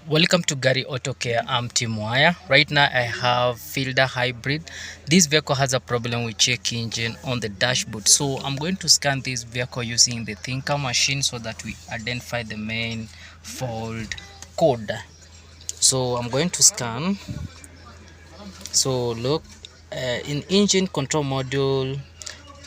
Welcome to Gariautocare. I'm Tim Wire. Right now I have Fielder Hybrid. This vehicle has a problem with check engine on the dashboard. So I'm going to scan this vehicle using the thinker machine so that we identify the main fault code. So I'm going to scan. So look, in engine control module,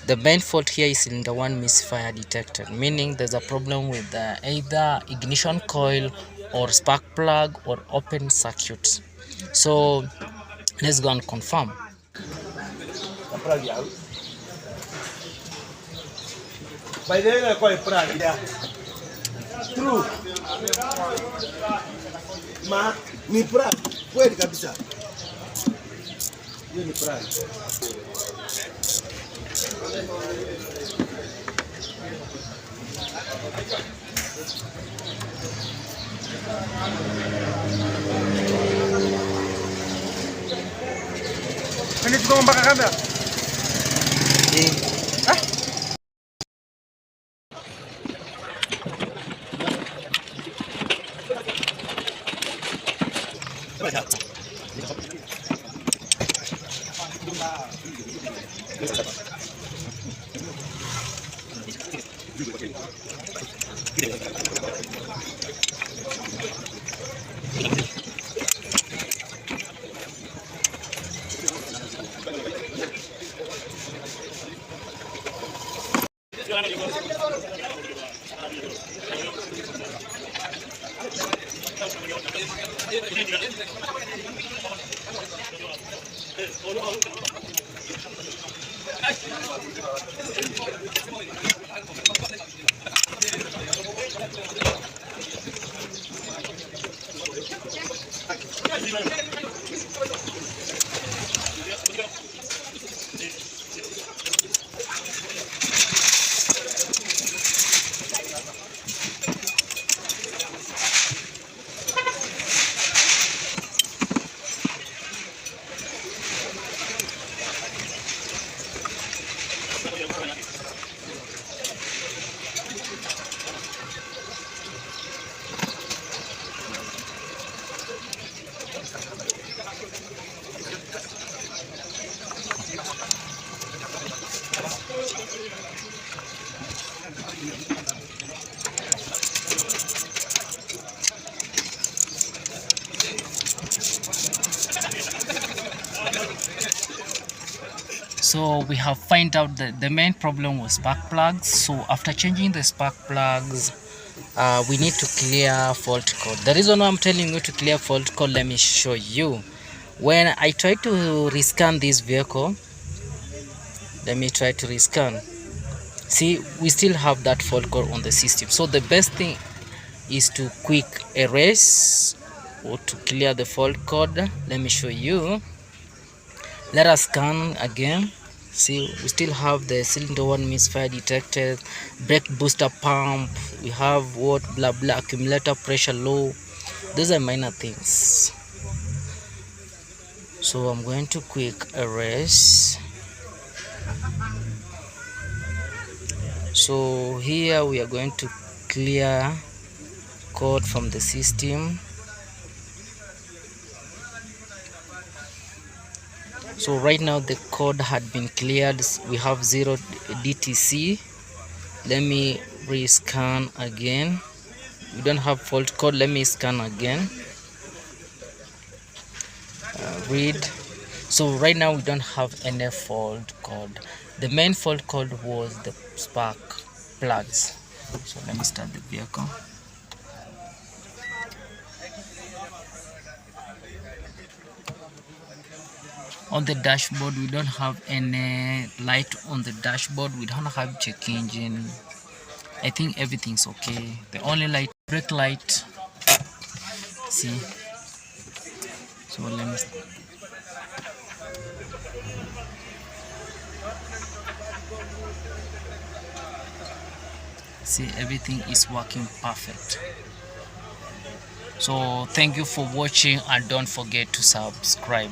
the main fault here is cylinder 1 misfire detected, meaning there's a problem with either ignition coil or spark plug or open circuit. So let's go and confirm. By the way, I call it Prague. Yeah. True. Ma, ni Prague. Kweli kabisa. Hiyo ni Prague. Ini juga membakar kamera. So we have find out that the main problem was spark plugs. So after changing the spark plugs, we need to clear fault code. The reason why I'm telling you to clear fault code, let me show you. When I try to rescan this vehicle, let me try to rescan. See, we still have that fault code on the system. So the best thing is to quick erase or to clear the fault code. Let me show you. Let us scan again. See, we still have the cylinder 1 misfire detected, brake booster pump, we have what blah blah, accumulator pressure low. Those are minor things. So I'm going to quick erase. So here we are going to clear code from the system. So right now the code had been cleared. We have 0 DTC. Let me rescan again. We don't have fault code. Let me scan again. Read. So right now we don't have any fault code. The main fault code was the spark plugs. So let me start the vehicle. On the dashboard, we don't have any light on the dashboard. We don't have check engine. I think everything's okay. The only light, brake light. See. So let me. See, everything is working perfect. So thank you for watching and don't forget to subscribe.